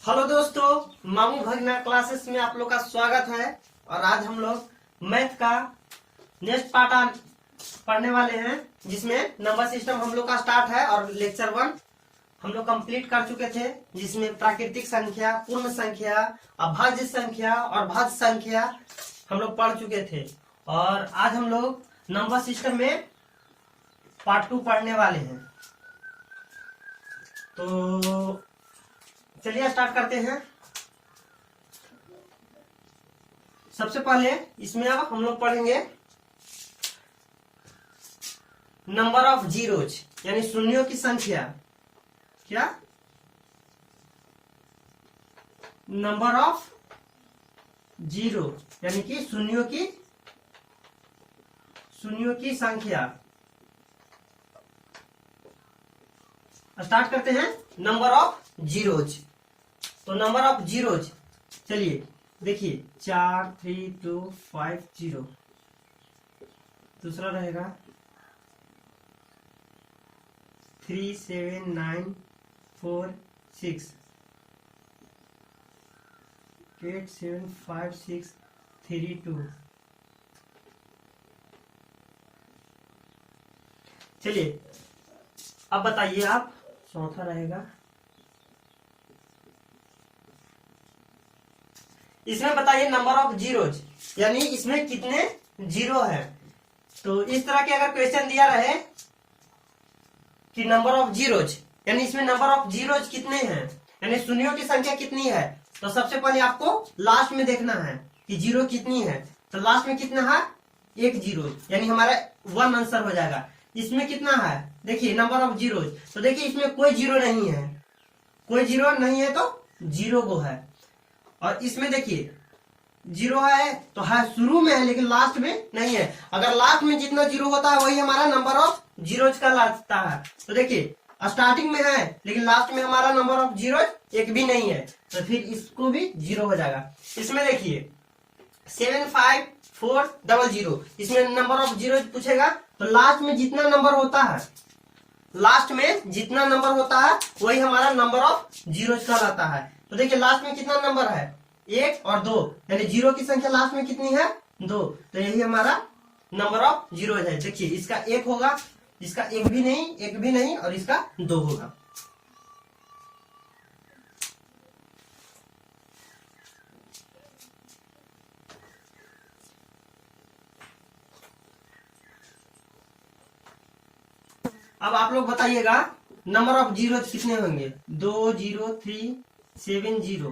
Hello दोस्तों, मामू भगना क्लासेस में आप लोग का स्वागत है। और आज हम लोग मैथ का नेक्स्ट पार्ट पढ़ने वाले हैं, जिसमें नंबर सिस्टम हम लोग का स्टार्ट है। और लेक्चर 1 हम लोग कंप्लीट कर चुके थे, जिसमें प्राकृतिक संख्या, पूर्ण संख्या, अभाज्य संख्या और भाज्य संख्या हम लोग पढ़ चुके थे। और आज हम लोग नंबर सिस्टम में पार्ट 2 पढ़ने वाले हैं। तो चलिए स्टार्ट करते हैं। सबसे पहले इसमें अब हम लोग पढ़ेंगे नंबर ऑफ जीरोज, यानी शून्यों की संख्या। क्या? नंबर ऑफ जीरो यानी कि शून्यों की संख्या। स्टार्ट करते हैं नंबर ऑफ जीरोज। तो नंबर ऑफ जीरोज, चलिए देखिए, 4 3 2 5 0। दूसरा रहेगा 3 7 9 4 6 8 7 5 6 3 2। चलिए अब बताइए आप, चौथा रहेगा, इसमें बताइए नंबर ऑफ जीरोज, यानी इसमें कितने जीरो है। तो इस तरह के अगर क्वेश्चन दिया रहे कि नंबर ऑफ जीरोज, यानी इसमें नंबर ऑफ जीरोज कितने हैं, यानी शून्यों की संख्या कितनी है, तो सबसे पहले आपको लास्ट में देखना है कि जीरो कितनी है। तो लास्ट में कितना है? एक जीरो, यानी हमारा 1 आंसर हो जाएगा। इसमें कितना है? देखिए नंबर ऑफ जीरोज, तो देखिए इसमें कोई जीरो नहीं है, कोई जीरो नहीं है तो जीरो को है। और इसमें देखिए जीरो है तो है शुरू में है, लेकिन लास्ट में नहीं है। अगर लास्ट में जितना जीरो होता है वही हमारा नंबर ऑफ जीरोज का लगता है। तो देखिए स्टार्टिंग में है लेकिन लास्ट में हमारा नंबर ऑफ जीरोज एक भी नहीं है, तो फिर इसको भी जीरो हो जाएगा। इसमें देखिए 7 5 4 0 0, इसमें नंबर ऑफ जीरोज पूछेगा तो लास्ट में जितना नंबर होता है, लास्ट में जितना नंबर होता है वही हमारा नंबर ऑफ जीरोज का रहता है। तो देखिए लास्ट में कितना नंबर है? 1 और 2, यानी जीरो की संख्या लास्ट में कितनी है? 2। तो यही हमारा नंबर ऑफ जीरोज है। देखिए इसका 1 होगा, इसका एक भी नहीं और इसका 2 होगा। अब आप लोग बताइएगा नंबर ऑफ जीरोज कितने होंगे? 2 0 3 7 0।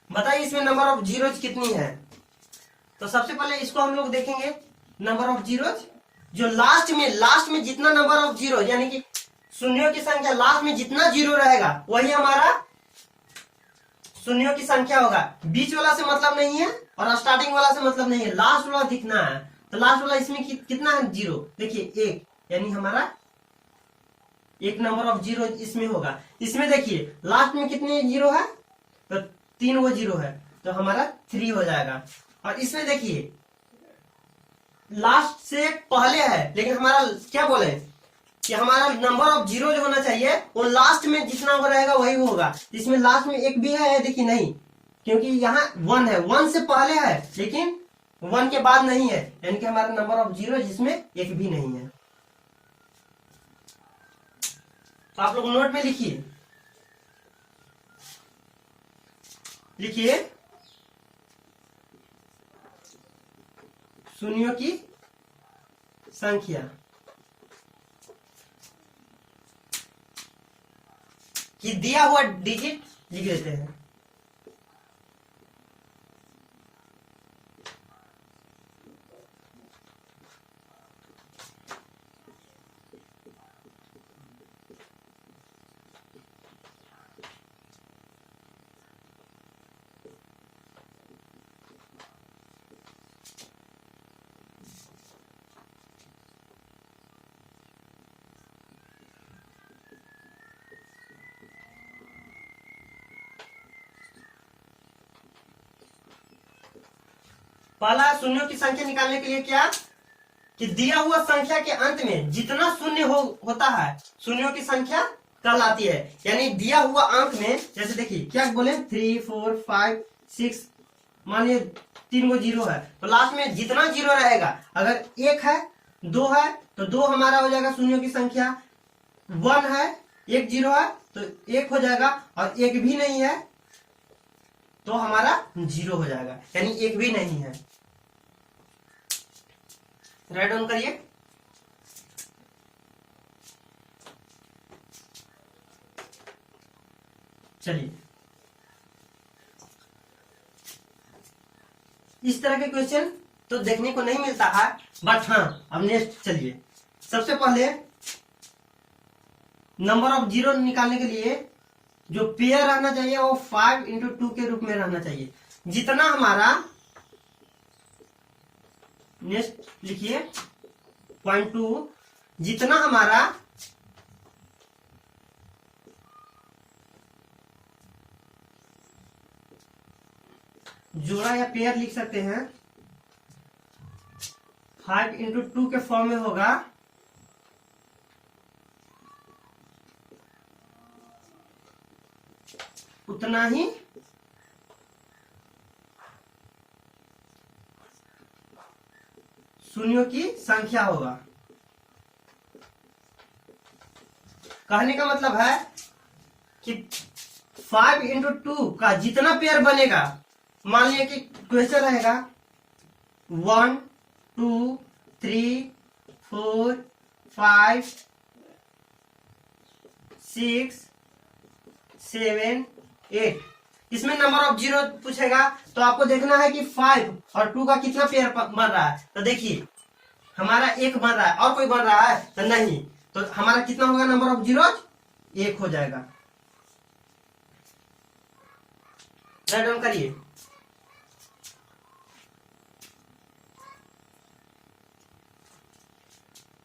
बताइए इसमें नंबर ऑफ जीरोज कितनी है। तो सबसे पहले इसको हम लोग देखेंगे नंबर ऑफ जीरोज, जो लास्ट में जितना नंबर ऑफ जीरो, यानी कि शून्यों की संख्या लास्ट में जितना जीरो रहेगा वही हमारा शून्यों की संख्या होगा। बीच वाला से मतलब नहीं है और स्टार्टिंग वाला से मतलब नहीं है, लास्ट वाला दिखना है। तो लास्ट वाला इसमें कितना है? जीरो। देखिए 1, यानी हमारा एक नंबर ऑफ जीरो इसमें होगा। इसमें देखिए लास्ट में कितने जीरो है? तो 3 वो जीरो है, तो हमारा 3 हो जाएगा। और इसमें देखिए लास्ट से पहले है, लेकिन हमारा क्या बोले कि हमारा नंबर ऑफ जीरो जो होना चाहिए वो लास्ट में जितना हो रहेगा वही होगा। इसमें लास्ट में एक भी है? देखिए नहीं, क्योंकि यहाँ 1 है, 1 से पहले है लेकिन 1 के बाद नहीं है, यानी कि हमारा नंबर ऑफ जीरो जिसमें एक भी नहीं है। तो आप लोग नोट में लिखिए शून्यों की संख्या कि दिया हुआ डिजिट लिख देते हैं। पहला शून्यों की संख्या निकालने के लिए क्या कि दिया हुआ संख्या के अंत में जितना शून्य होता है शून्यों की संख्या कहलाती है। यानी दिया हुआ अंक में जैसे देखिए क्या बोले 3 4 5 6, मान लीजिए 3 गो जीरो है तो लास्ट में जितना जीरो रहेगा, अगर 1 है 2 है तो 2 हमारा हो जाएगा शून्यों की संख्या, 1 है 1 जीरो है तो 1 हो जाएगा, और 1 भी नहीं है तो हमारा 0 हो जाएगा, यानी 1 भी नहीं है। राइट डाउन करिए। चलिए इस तरह के क्वेश्चन तो देखने को नहीं मिलता है, बट हाँ अब नेक्स्ट चलिए। सबसे पहले नंबर ऑफ जीरो निकालने के लिए जो पेयर रहना चाहिए वो 5 इंटू 2 के रूप में रहना चाहिए। जितना हमारा, नेक्स्ट लिखिए पॉइंट 2, जितना हमारा जोड़ा या पेयर लिख सकते हैं 5 इंटू 2 के फॉर्म में होगा, उतना ही शून्यों की संख्या होगा। कहने का मतलब है कि 5 इंटू 2 का जितना पेयर बनेगा, मान लिया कि क्वेश्चन रहेगा 1 2 3 4 5 6 7 8, इसमें नंबर ऑफ जीरो पूछेगा तो आपको देखना है कि 5 और 2 का कितना पेयर बन रहा है। तो देखिए हमारा 1 बन रहा है और कोई बन रहा है तो नहीं, तो हमारा कितना होगा नंबर ऑफ जीरो 1 हो जाएगा। राइट डाउन करिए।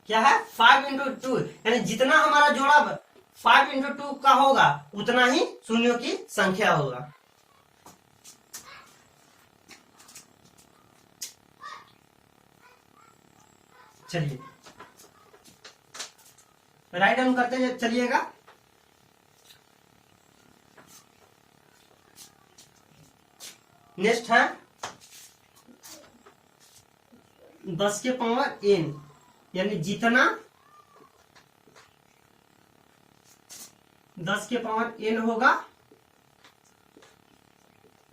क्या है 5 इंटू 2, यानी जितना हमारा जोड़ा 5 इंटू 2 का होगा उतना ही शून्यों की संख्या होगा। चलिए राइट डाउन करते चलिएगा। नेक्स्ट है 10 के पावर n, यानी जितना 10 के पावर n होगा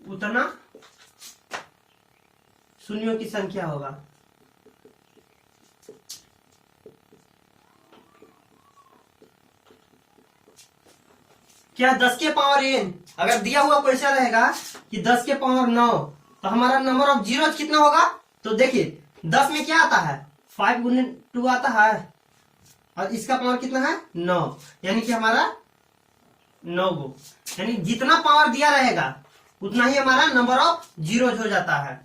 उतना शून्यों की संख्या होगा। क्या 10 के पावर n, अगर दिया हुआ क्वेश्चन रहेगा कि 10 के पावर 9 तो हमारा नंबर ऑफ जीरो कितना होगा, तो देखिए 10 में क्या आता है 5 गुने 2 आता है, और इसका पावर कितना है 9, यानी कि हमारा 9 गो, यानी जितना पावर दिया रहेगा उतना ही हमारा नंबर ऑफ जीरोज हो जाता है।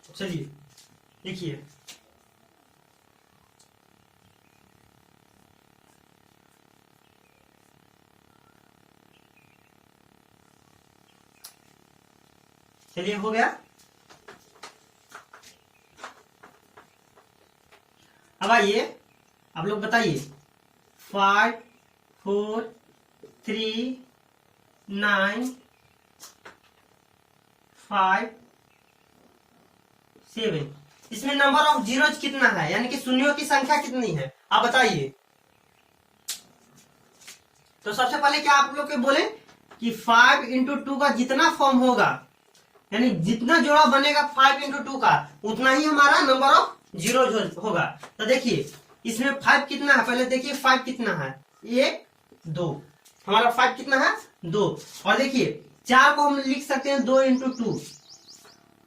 चलिए देखिए चलिए हो गया। अब आइए आप लोग बताइए 5 4 3 9 5 7, इसमें नंबर ऑफ जीरोज कितना है, यानी कि शून्यों की संख्या कितनी है आप बताइए। तो सबसे पहले क्या आप लोग के बोले कि 5 इंटू 2 का जितना फॉर्म होगा, यानी जितना जोड़ा बनेगा 5 इंटू 2 का उतना ही हमारा नंबर ऑफ जीरो होगा। तो देखिए इसमें 5 कितना है, पहले देखिए 5 कितना है 1 2, हमारा 5 कितना है 2, और देखिए 4 को हम लिख सकते हैं 2 इंटू 2,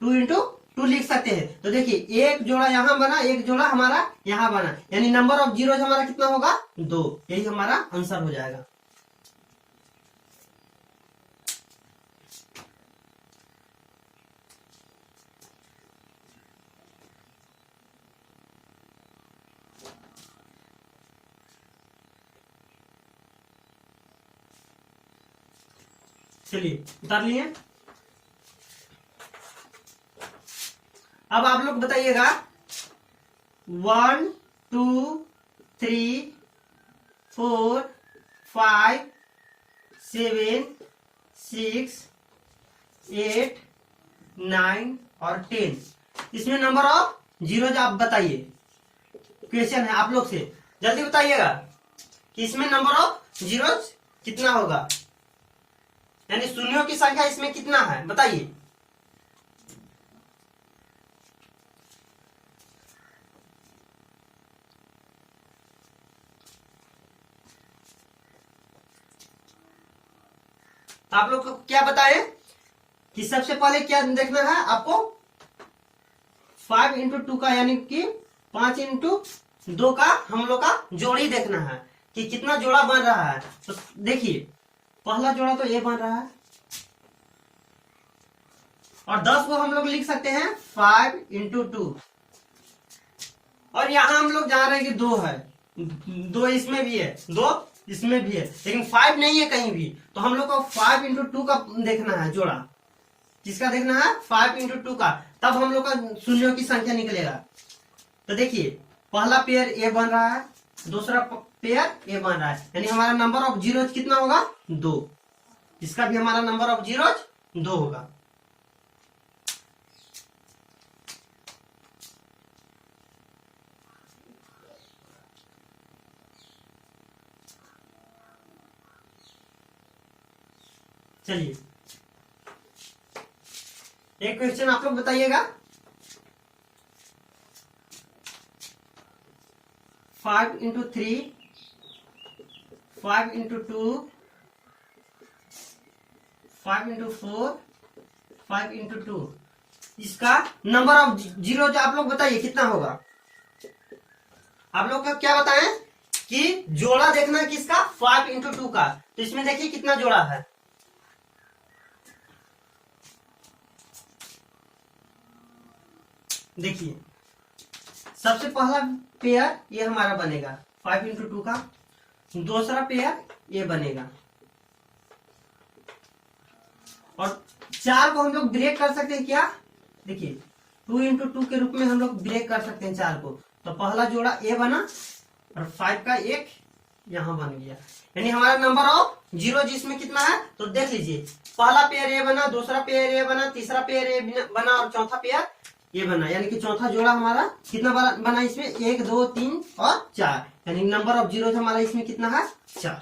2 इंटू 2 लिख सकते हैं। तो देखिए एक जोड़ा यहां बना, एक जोड़ा हमारा यहां बना, यानी नंबर ऑफ जीरो हमारा कितना होगा 2, यही हमारा आंसर हो जाएगा। चलिए उतार लिए। अब आप लोग बताइएगा 1 2 3 4 5 7 6 8 9 और 10, इसमें नंबर ऑफ जीरोज आप बताइए। क्वेश्चन है आप लोग से, जल्दी बताइएगा कि इसमें नंबर ऑफ जीरोज कितना होगा, यानी शून्यों की संख्या इसमें कितना है बताइए। आप लोग को क्या बताए कि सबसे पहले क्या देखना है आपको, 5 इंटू 2 का यानी कि 5 इंटू 2 का हम लोग का जोड़ी देखना है कि कितना जोड़ा बन रहा है। तो देखिए पहला जोड़ा तो ये बन रहा है, और 10 को हम लोग लिख सकते हैं 5 इंटू 2, और यहां हम लोग जा रहे हैं कि 2 है, 2 इसमें भी है, 2 इसमें भी है, लेकिन 5 नहीं है कहीं भी, तो हम लोग को 5 इंटू 2 का देखना है जोड़ा। किसका देखना है? 5 इंटू 2 का, तब हम लोग का शून्यों की संख्या निकलेगा। तो देखिए पहला पेयर ए बन रहा है, दूसरा पेयर ए बन रहा है, यानी हमारा नंबर ऑफ जीरोज कितना होगा? 2। इसका भी हमारा नंबर ऑफ जीरोज 2 होगा। चलिए एक क्वेश्चन आप लोग बताइएगा, 5 इंटू 3, 5 इंटू 2, 5 इंटू 4, 5 इंटू 2, इसका नंबर ऑफ जीरो जो आप लोग बताइए कितना होगा। आप लोग का क्या बताएं कि जोड़ा देखना है किसका? 5 इंटू 2 का। तो इसमें देखिए कितना जोड़ा है, देखिए सबसे पहला पेयर ये हमारा बनेगा 5 इंटू 2 का, दूसरा पेयर ये बनेगा, और 4 को हम लोग ब्रेक कर सकते हैं क्या? देखिए 2 इंटू 2 के रूप में हम लोग ब्रेक कर सकते हैं 4 को। तो पहला जोड़ा ए बना और 5 का एक यहां बन गया, यानी हमारा नंबर ऑफ जीरो जिसमें कितना है। तो देख लीजिए पहला पेयर ए बना, दूसरा पेयर ए बना, तीसरा पेयर ए बना और चौथा पेयर ये बना, यानी कि चौथा जोड़ा हमारा कितना बना इसमें? 1 2 3 और 4, यानी नंबर ऑफ जीरो हमारा इसमें कितना है? 4।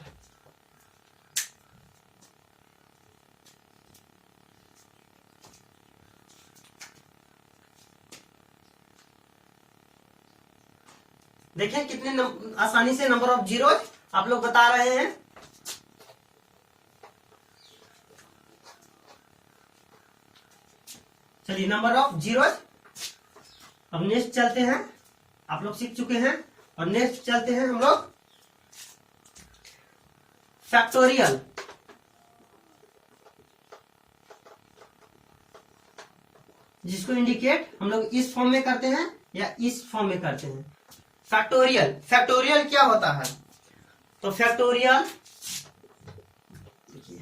देखिए कितने आसानी से नंबर ऑफ जीरो आप लोग बता रहे हैं। चलिए नंबर ऑफ जीरो। अब नेक्स्ट चलते हैं, आप लोग सीख चुके हैं, और नेक्स्ट चलते हैं हम लोग फैक्टोरियल। जिसको इंडिकेट हम लोग इस फॉर्म में करते हैं या इस फॉर्म में करते हैं। फैक्टोरियल, फैक्टोरियल क्या होता है? तो फैक्टोरियल देखिए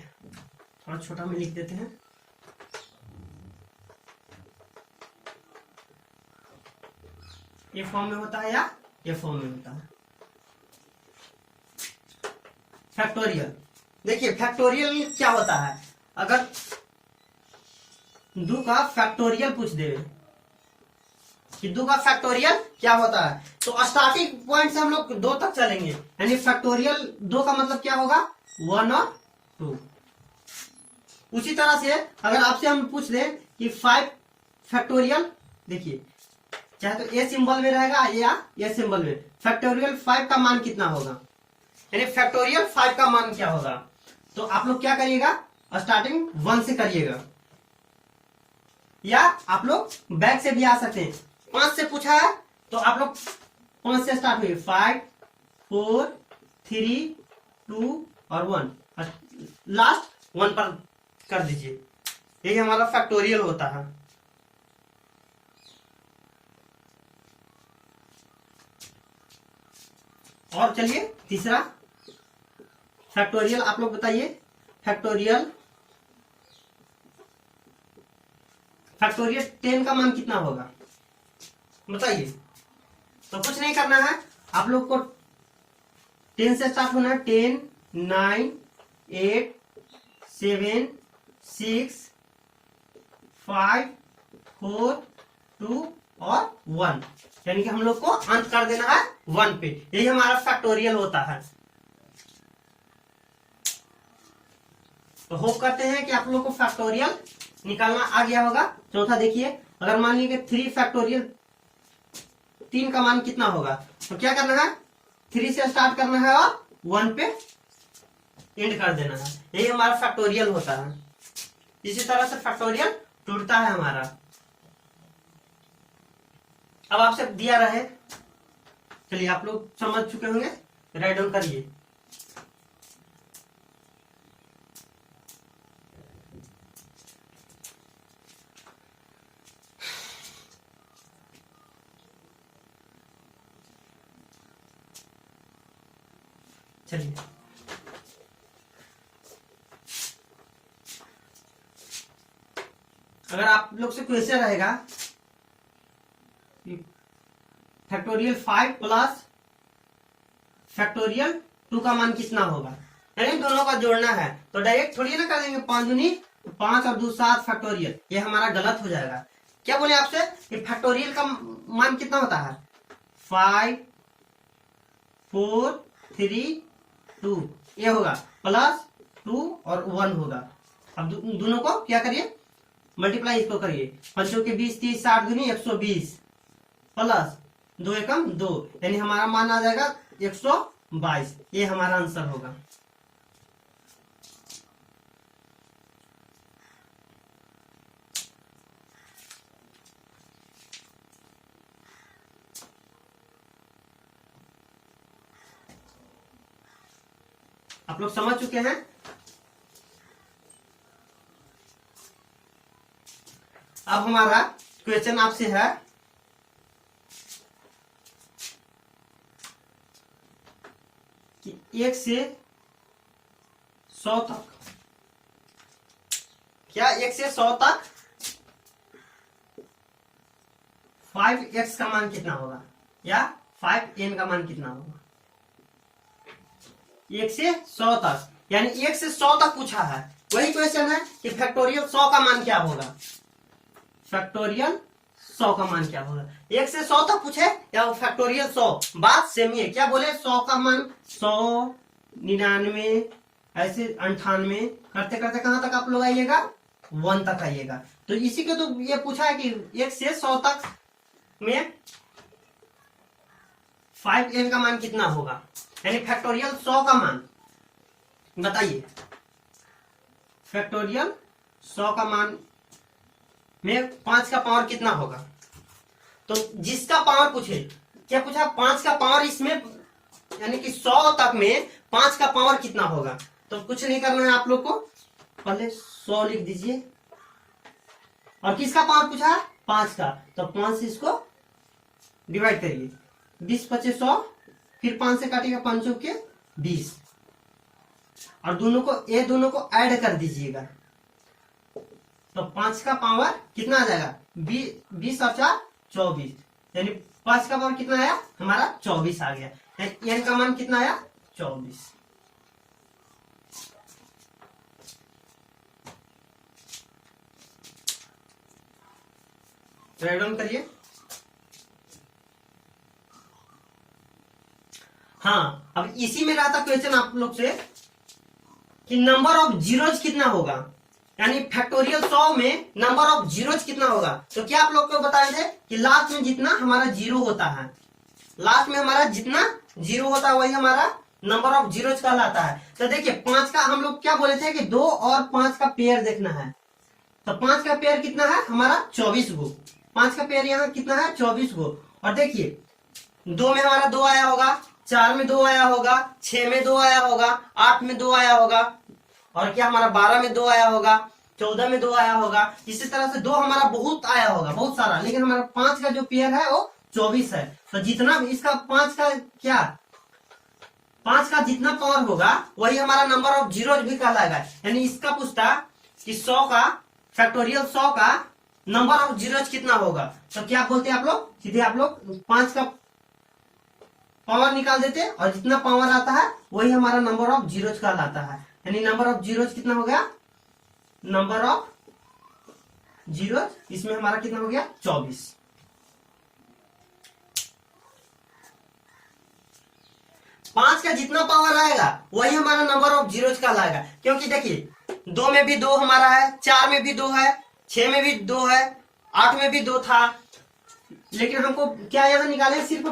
थोड़ा छोटा में लिख देते हैं। ये फॉर्म में होता है या ये फॉर्म में होता है फैक्टोरियल। देखिए फैक्टोरियल क्या होता है, अगर 2 का फैक्टोरियल पूछ देवे कि 2 का फैक्टोरियल क्या होता है, तो स्टार्टिंग पॉइंट से हम लोग 2 तक चलेंगे, यानी फैक्टोरियल 2 का मतलब क्या होगा? 1 और 2। उसी तरह से अगर आपसे हम पूछ दें कि 5 फैक्टोरियल, देखिए चाहे तो ए सिंबल में रहेगा या ए सिंबल में, फैक्टोरियल 5 का मान कितना होगा, यानी फैक्टोरियल 5 का मान क्या होगा। तो आप लोग क्या करिएगा? स्टार्टिंग 1 से करिएगा, या आप लोग बैक से भी आ सकते हैं। 5 से पूछा है तो आप लोग 5 से स्टार्ट हुए, 5 4 3 2 और 1, लास्ट 1 पर कर दीजिए। यही हमारा फैक्टोरियल होता है। और चलिए तीसरा फैक्टोरियल आप लोग बताइए। फैक्टोरियल फैक्टोरियल 10 का मान कितना होगा बताइए। तो कुछ नहीं करना है, आप लोग को 10 से स्टार्ट होना है। 10, 9, 8, 7, 6, 5, 4, 2 और 1, यानी कि हम लोग को अंत कर देना है 1 पे। यही हमारा फैक्टोरियल होता है। तो होप करते हैं कि आप लोग को फैक्टोरियल निकालना आ गया होगा। चौथा देखिए, अगर मान लीजिए 3 फैक्टोरियल 3 का मान कितना होगा, तो क्या करना है, 3 से स्टार्ट करना है और 1 पे एंड कर देना है। यही हमारा फैक्टोरियल होता है। इसी तरह से फैक्टोरियल टूटता है हमारा। अब आपसे दिया रहे, चलिए आप लोग समझ चुके होंगे, राइट डाउन करिए। चलिए अगर आप लोग से क्वेश्चन रहेगा फैक्टोरियल 5 प्लस फैक्टोरियल 2 का मान कितना होगा, यानी दोनों का जोड़ना है, तो डायरेक्ट थोड़ी ना कर देंगे 5 दूनी 5 और 2 7 फैक्टोरियल, ये हमारा गलत हो जाएगा। क्या बोले आपसे कि फैक्टोरियल का मान कितना होता है, 5, 4, 3, 2, ये होगा प्लस 2 और 1 होगा। अब दोनों को क्या करिए, मल्टीप्लाई इसको करिए, 5 के 20, 30, 60 दूनी 120 प्लस 2 एकम 2, यानी हमारा मान आ जाएगा 122। ये हमारा आंसर होगा। आप लोग समझ चुके हैं। अब हमारा क्वेश्चन आपसे है कि 1 से 100 तक, क्या 1 से 100 तक 5x का मान कितना होगा या 5n का मान कितना होगा। 1 से 100 तक, यानी 1 से 100 तक पूछा है। वही क्वेश्चन है कि फैक्टोरियल 100 का मान क्या होगा, फैक्टोरियल 100 का मान क्या होगा। 1 से 100 तक पूछे या फैक्टोरियल 100, बात सेम ही है। क्या बोले, 100 का मान 100, 99, ऐसे 98 करते करते कहां तक आप लोग आइएगा, 1 तक आइएगा। तो इसी को तो ये पूछा है कि 1 से 100 तक में 5n का मान कितना होगा, यानी फैक्टोरियल 100 का मान बताइए। फैक्टोरियल 100 का मान में 5 का पावर कितना होगा। तो जिसका पावर पूछे, क्या पूछा, 5 का पावर इसमें, यानी कि 100 तक में 5 का पावर कितना होगा। तो कुछ नहीं करना है आप लोग को, पहले 100 लिख दीजिए और किसका पावर पूछा, 5 का, तो 5 से इसको डिवाइड करिए, 20 25 100, फिर 5 से काटिएगा 5 के 20, और दोनों को ऐड कर दीजिएगा। तो 5 का पावर कितना आ जाएगा, 20 और 4 24, यानी 5 का पावर कितना आया हमारा 24 आ गया। n का मान कितना आया 24। राइट डाउन करिए। हाँ, अब इसी में रहा था क्वेश्चन आप लोग से कि नंबर ऑफ जीरोज कितना होगा, यानी फैक्टोरियल 100 में नंबर ऑफ जीरोज कितना होगा। तो क्या आप लोग को बताए थे कि लास्ट में जितना हमारा जीरो होता है, लास्ट में हमारा जितना जीरो होता है वही हमारा नंबर ऑफ जीरोज कहलाता है। तो देखिए 5 का हम लोग क्या बोले थे कि 2 और 5 का पेयर देखना है। तो 5 का पेयर कितना है हमारा 24 गो, 5 का पेयर यहाँ कितना है 24 गो। और देखिए 2 में हमारा 2 आया होगा, 4 में 2 आया होगा, 6 में 2 आया होगा, 8 में 2 आया होगा, और क्या हमारा 12 में 2 आया होगा, 14 में 2 आया होगा। इसी तरह से 2 हमारा बहुत आया होगा, बहुत सारा, लेकिन हमारा 5 का जो पेयर है वो 24 है। तो जितना इसका 5 का क्या 5 का जितना पावर होगा वही हमारा नंबर ऑफ जीरोज भी कहलाएगा। यानी इसका पूछता कि 100 का फैक्टोरियल 100 का नंबर ऑफ जीरोज कितना होगा। तो क्या बोलते हैं आप लोग, सीधे आप लोग 5 का पावर निकाल देते हैं और जितना पावर आता है वही हमारा नंबर ऑफ जीरोज कहलाता है। यानी नंबर ऑफ जीरोज कितना हो गया, नंबर ऑफ जीरोज इसमें हमारा कितना हो गया 24। 5 का जितना पावर आएगा वही हमारा नंबर ऑफ जीरोज कहलाएगा। क्योंकि देखिए 2 में भी 2 हमारा है, 4 में भी 2 है, 6 में भी 2 है, 8 में भी 2 था, लेकिन हमको क्या याद निकाले, सिर्फ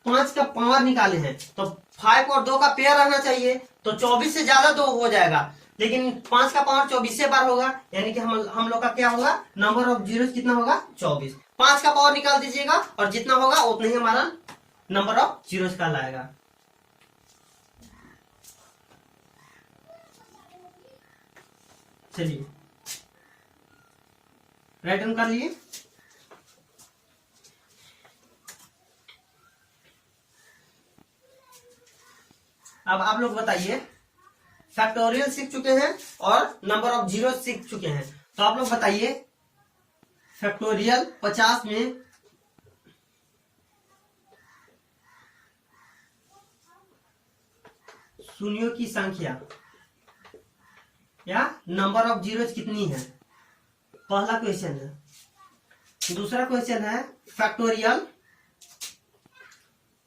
5 का पावर निकाले हैं। तो 5 और 2 का पेयर रहना चाहिए, तो 24 से ज्यादा 2 हो जाएगा, लेकिन 5 का पावर 24 से बार होगा, यानी कि हम लोग का क्या होगा, नंबर ऑफ जीरोज कितना होगा 24। 5 का पावर निकाल दीजिएगा और जितना होगा उतना ही हमारा नंबर ऑफ जीरोज का लाएगा। चलिए राइट डाउन कर लिए। अब आप लोग बताइए, फैक्टोरियल सीख चुके हैं और नंबर ऑफ जीरो सीख चुके हैं, तो आप लोग बताइए फैक्टोरियल 50 में शून्यों की संख्या या नंबर ऑफ जीरोज कितनी है, पहला क्वेश्चन है। दूसरा क्वेश्चन है फैक्टोरियल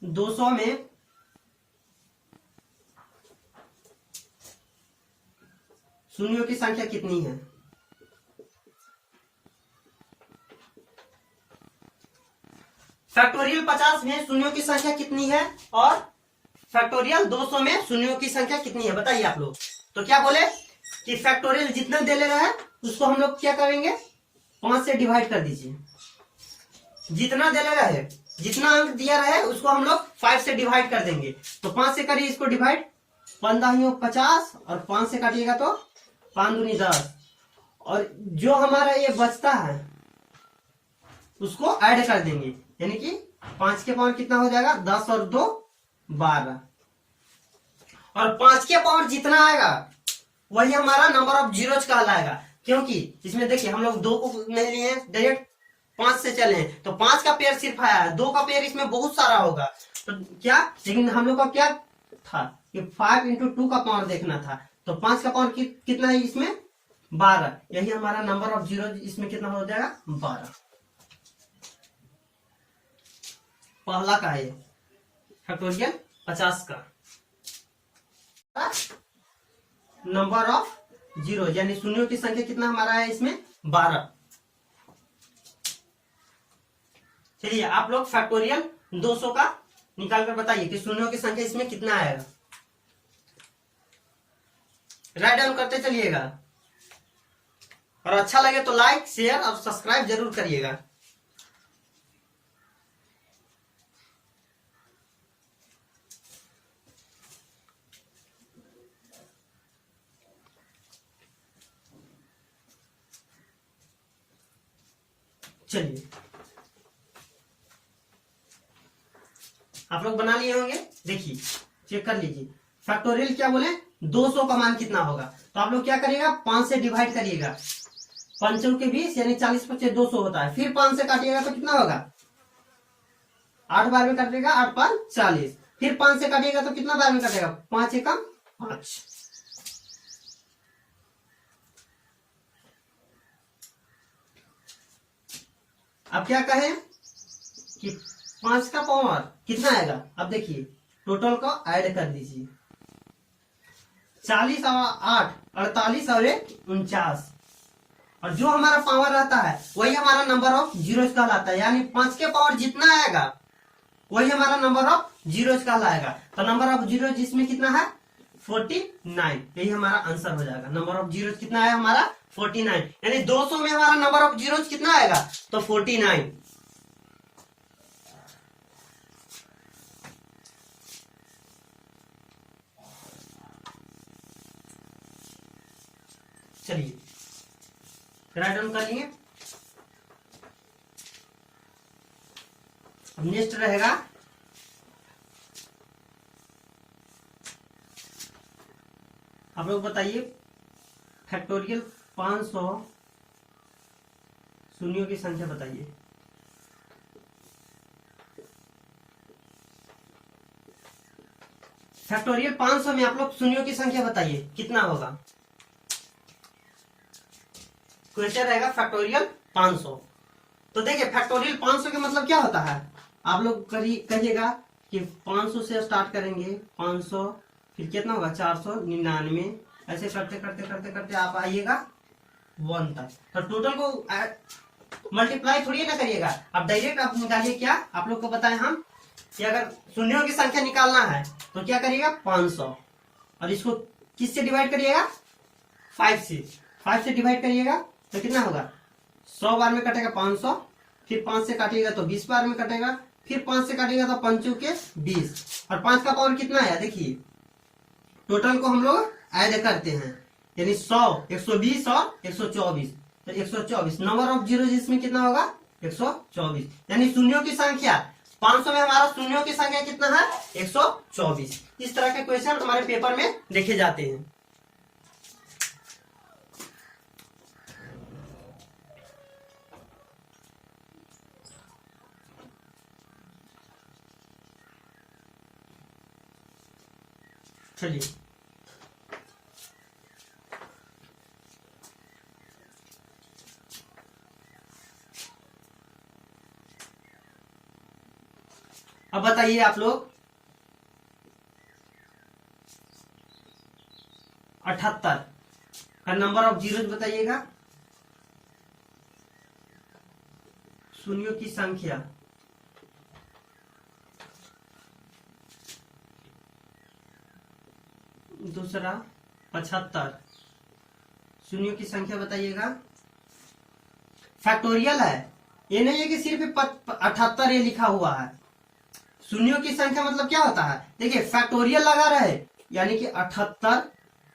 200 में शून्यों की संख्या कितनी है। फैक्टोरियल 50 में शून्यों की संख्या कितनी है और फैक्टोरियल 200 में शून्यों की संख्या कितनी है, बताइए आप लोग। तो क्या बोले कि फैक्टोरियल जितना दे ले रहा है उसको हम लोग क्या करेंगे, 5 से डिवाइड कर दीजिए। जितना दे ले रहा है, जितना अंक दिया रहा है उसको हम लोग 5 से डिवाइड कर देंगे। तो 5 से करिए इसको डिवाइड, 15 50 और 5 से काटिएगा तो 5 दूनी 10, और जो हमारा ये बचता है उसको ऐड कर देंगे, यानी कि 5 के पावर कितना हो जाएगा 10 और 2 12, और 5 के पावर जितना आएगा वही हमारा नंबर ऑफ जीरोज कहलाएगा। क्योंकि इसमें देखिए हम लोग 2 को नहीं लिए, डायरेक्ट 5 से चले हैं, तो 5 का पेयर सिर्फ आया है, 2 का पेयर इसमें बहुत सारा होगा, तो क्या, लेकिन हम लोग का क्या था कि 5 इंटू 2 का पावर देखना था, तो 5 का पावर कितना है इसमें 12, यही हमारा नंबर ऑफ जीरो इसमें कितना हो जाएगा 12। पहला का है फैक्टोरियल 50 का नंबर ऑफ जीरो, यानी शून्यों की संख्या कितना हमारा है इसमें 12। चलिए आप लोग फैक्टोरियल 200 का निकाल कर बताइए कि शून्यों की संख्या इसमें कितना आएगा। राइट डाउन करते चलिएगा, और अच्छा लगे तो लाइक शेयर और सब्सक्राइब जरूर करिएगा। चलिए आप लोग बना लिए होंगे, देखिए चेक कर लीजिए। फैक्टोरियल क्या बोले, 200 का मान कितना होगा, तो आप लोग क्या करिएगा 5 से डिवाइड करिएगा, 5 के 20 यानी 40 25 200 होता है, फिर 5 से काटिएगा तो कितना होगा 8 बार में काटिएगा, 8 5 40, फिर 5 से काटिएगा तो कितना बार में काटेगा 5 एकम 5। अब क्या कहें कि 5 का पावर कितना आएगा, अब देखिए टोटल को ऐड कर दीजिए, 40 और 8 48 और 49, और जो हमारा पावर रहता है वही हमारा नंबर ऑफ जीरोज कहलाता है, यानी 5 के पावर जितना आएगा वही हमारा नंबर ऑफ जीरोज कहलाएगा। तो नंबर ऑफ जीरोज इसमें कितना है 49, यही हमारा आंसर हो जाएगा। नंबर ऑफ जीरोज कितना है हमारा 49, यानी 200 में हमारा नंबर ऑफ जीरोज कितना आएगा तो 49। चलिए राइट डाउन कर लिए। अब नेक्स्ट रहेगा आप लोग बताइए फैक्टोरियल 500 शून्यों की संख्या बताइए। फैक्टोरियल 500 में आप लोग शून्यों की संख्या बताइए कितना होगा। क्वेश्चन रहेगा फैक्टोरियल 500। तो देखिए फैक्टोरियल 500 का मतलब क्या होता है, आप लोग कहिएगा कि 500 से स्टार्ट करेंगे, 500 फिर कितना होगा 499, ऐसे करते करते करते करते आप आइएगा 1 तक। तो टोटल को मल्टीप्लाई थोड़ी ना करिएगा, आप डायरेक्ट आप निकालिए। क्या आप लोग को बताएं हम कि अगर शून्यों की संख्या निकालना है तो क्या करिएगा 500, और इसको किससे डिवाइड करिएगा 5 से। 5 से डिवाइड करिएगा तो कितना होगा 100 बार में कटेगा 500, फिर 5 से काटिएगा तो 20 बार में कटेगा, फिर 5 से काटिएगा तो 5 के 20, और 5 का पावर कितना है देखिए। टोटल को हम लोग ऐड करते हैं, यानी 100, 120 और 124, तो 124 नंबर ऑफ जीरो इसमें कितना होगा 124, यानी शून्यों की संख्या 500 में हमारा शून्यों की संख्या कितना है 124। इस तरह के क्वेश्चन हमारे पेपर में देखे जाते हैं। चलिए अब बताइए आप लोग 78 का नंबर ऑफ जीरोज बताइएगा। शून्यों की संख्या दूसरा 75, शून्यों की संख्या बताइएगा। फैक्टोरियल है, ये नहीं है कि सिर्फ 78 ये लिखा हुआ है। शून्यों की संख्या मतलब क्या होता है, देखिए फैक्टोरियल लगा रहे यानी कि 78,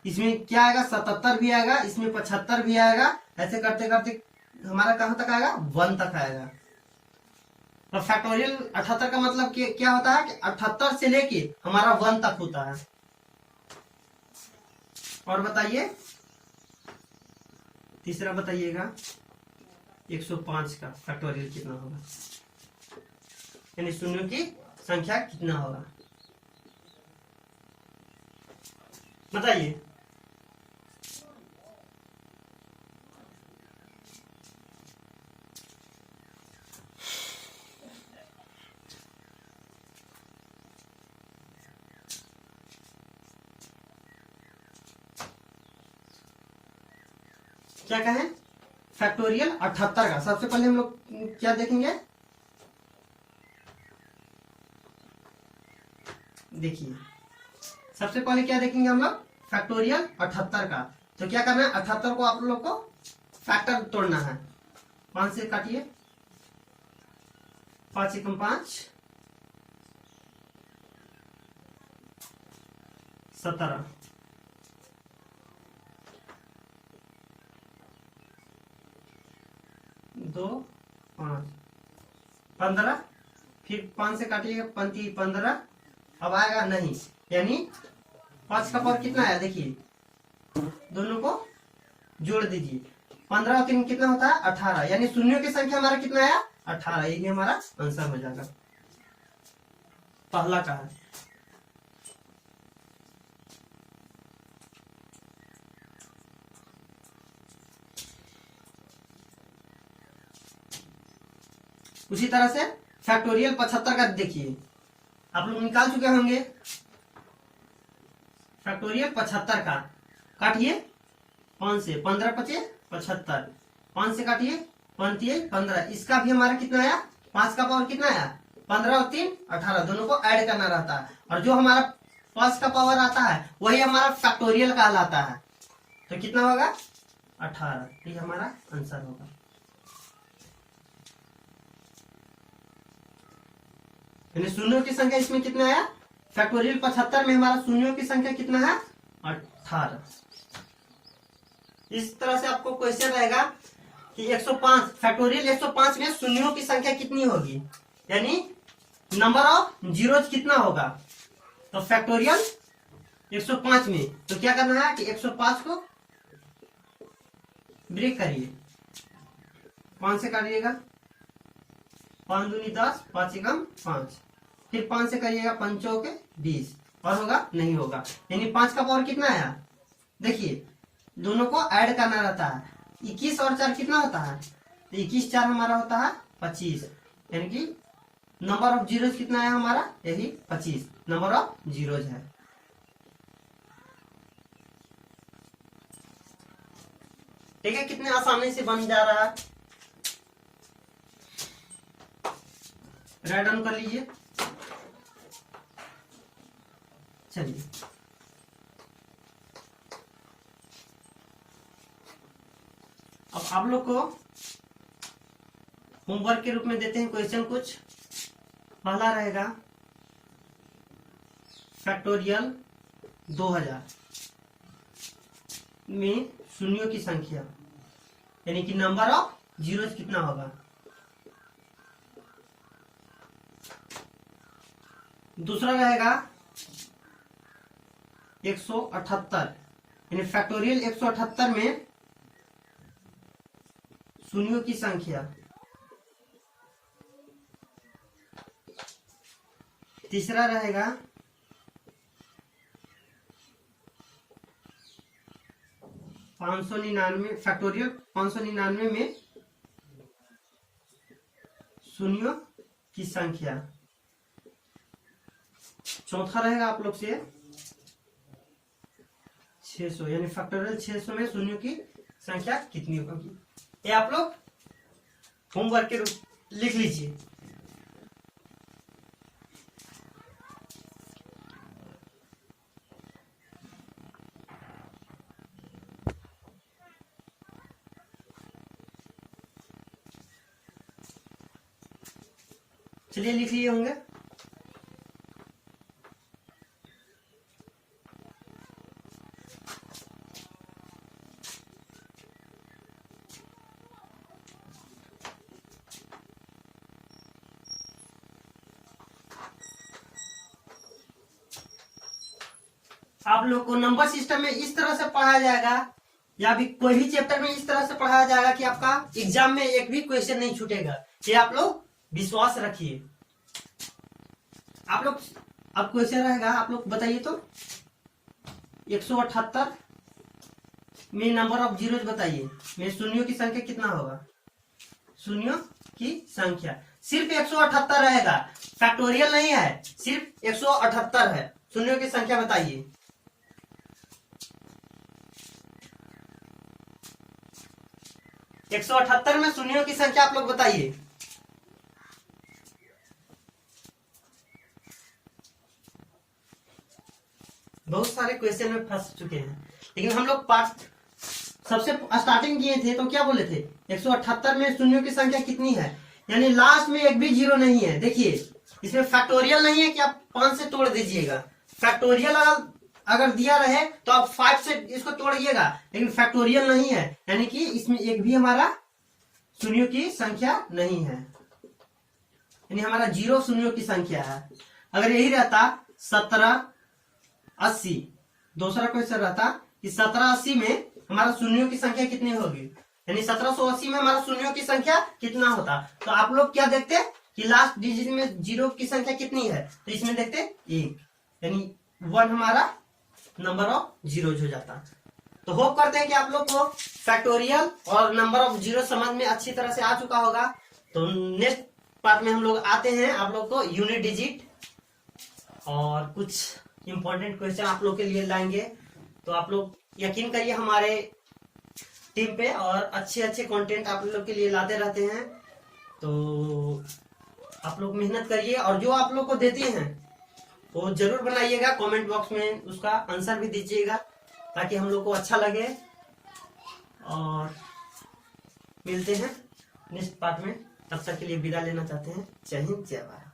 इसमें क्या आएगा 77 भी आएगा, इसमें 75 भी आएगा, ऐसे करते करते हमारा कहां तक आएगा 1 तक आएगा। तो फैक्टोरियल 78 का मतलब क्या होता है कि 78 से लेके हमारा 1 तक होता है। और बताइए तीसरा बताइएगा 105 का फैक्टोरियल कितना होगा, यानी शून्यों की संख्या कितना होगा बताइए। क्या कहें फैक्टोरियल 78 का सबसे पहले हम लोग क्या देखेंगे, देखिए सबसे पहले क्या देखेंगे हम लोग फैक्टोरियल 78 का। तो क्या करना है 78 को आप लोग को फैक्टर तोड़ना है। 5 से काटिए, 5 एकम 5, 17, 2, 5, 15, फिर 5 से काटिएगा 15, अब आएगा नहीं, यानी 5 का पावर कितना है देखिए, दोनों को जोड़ दीजिए, 15 और 3 कितना होता है 18, यानी शून्यों की संख्या हमारा कितना आया 18, यही हमारा आंसर हो जाएगा पहला का है। उसी तरह से फैक्टोरियल 75 का देखिए, आप लोग निकाल चुके होंगे। फैक्टोरियल 75 का काटिए 5 से, 15 पचे 75, 5 से काटिए 15, इसका भी हमारा कितना आया 5 का पावर कितना आया 15 और 3 18, दोनों को ऐड करना रहता है, और जो हमारा 5 का पावर आता है वही हमारा फैक्टोरियल कहलाता है। तो कितना होगा 18, ये हमारा आंसर होगा। यानी शून्यों की संख्या इसमें कितना है फैक्टोरियल 75 में हमारा शून्यों की संख्या कितना है 18। इस तरह से आपको क्वेश्चन रहेगा कि 105 फैक्टोरियल 105 में शून्यों की संख्या कितनी होगी, यानी नंबर ऑफ जीरोज कितना होगा। तो फैक्टोरियल 105 में तो क्या करना है कि 105 को ब्रेक करिए, 5 से काटिएगा, 5 दूनी 10, 5 एकम 5, फिर 5 से करिएगा, 5 चौके 20, और होगा नहीं होगा। यानी 5 का पावर कितना आया, देखिए दोनों को ऐड करना रहता है। 21 और 4 कितना होता है, तो 21 4 हमारा होता है 25, यानी कि नंबर ऑफ जीरोज कितना है हमारा, यही 25 नंबर ऑफ जीरोज है। ठीक है, कितने आसानी से बन जा रहा है। राइट डाउन कर लीजिए। चलिए अब आप लोग को होमवर्क के रूप में देते हैं क्वेश्चन कुछ। पहला रहेगा फैक्टोरियल 2000 में शून्यों की संख्या, यानी कि नंबर ऑफ जीरोज कितना होगा। दूसरा रहेगा 178, यानी फैक्टोरियल 178 में शून्यों की संख्या। तीसरा रहेगा 599 फैक्टोरियल 599 में शून्यों की संख्या। चौथा रहेगा आप लोग से 600, यानी फैक्टोरियल 600 में शून्यों की संख्या कितनी होगी। ये आप लोग होमवर्क के रूप लिख लीजिए। चलिए लिख लिए होंगे। आप लोग को नंबर सिस्टम में इस तरह से पढ़ाया जाएगा, या भी कोई भी चैप्टर में इस तरह से पढ़ाया जाएगा कि आपका एग्जाम में एक भी क्वेश्चन नहीं छूटेगा। ये आप लोग विश्वास रखिए। आप लोग अब क्वेश्चन रहेगा, आप लोग बताइए तो 178 में नंबर ऑफ जीरोज बताइए, में शून्यों की संख्या कितना होगा। शून्यों की संख्या सिर्फ 178 रहेगा, फैक्टोरियल नहीं है, सिर्फ 178 है। शून्यों की संख्या बताइए। एक 178 में शून्यों की संख्या आप लोग बताइए। बहुत सारे क्वेश्चन में फंस चुके हैं, लेकिन हम लोग पार्ट सबसे स्टार्टिंग किए थे तो क्या बोले थे, 178 में शून्यों की संख्या कितनी है, यानी लास्ट में एक भी जीरो नहीं है। देखिए इसमें फैक्टोरियल नहीं है कि आप 5 से तोड़ दीजिएगा। फैक्टोरियल अगर दिया रहे तो आप 5 से इसको तोड़िएगा, लेकिन फैक्टोरियल नहीं है, यानी कि इसमें एक भी हमारा शून्यों की संख्या नहीं है, यानी हमारा जीरो शून्यों की संख्या है। अगर यही रहता 1780, दूसरा क्वेश्चन रहता कि 1780 में हमारा शून्यों की संख्या कितनी होगी, यानी 1780 में हमारा शून्यों की संख्या कितना होता, तो आप लोग क्या देखते कि लास्ट डिजिट में जीरो की संख्या कितनी है, तो इसमें देखते 1, यानी 1 हमारा नंबर ऑफ जीरोज हो जाता। तो होप करते हैं कि आप लोग को फैक्टोरियल और नंबर ऑफ जीरो समझ में अच्छी तरह से आ चुका होगा। तो नेक्स्ट पार्ट में हम लोग आते हैं आप लोग को यूनिट डिजिट और कुछ इंपॉर्टेंट क्वेश्चन आप लोग के लिए लाएंगे। तो आप लोग यकीन करिए हमारे टीम पे, और अच्छे अच्छे कंटेंट आप लोग के लिए लाते रहते हैं। तो आप लोग मेहनत करिए, और जो आप लोग को देते हैं वो जरूर बनाइएगा, कमेंट बॉक्स में उसका आंसर भी दीजिएगा, ताकि हम लोग को अच्छा लगे। और मिलते हैं नेक्स्ट पार्ट में, तब तक के लिए विदा लेना चाहते हैं। जय हिंद, जय भारत।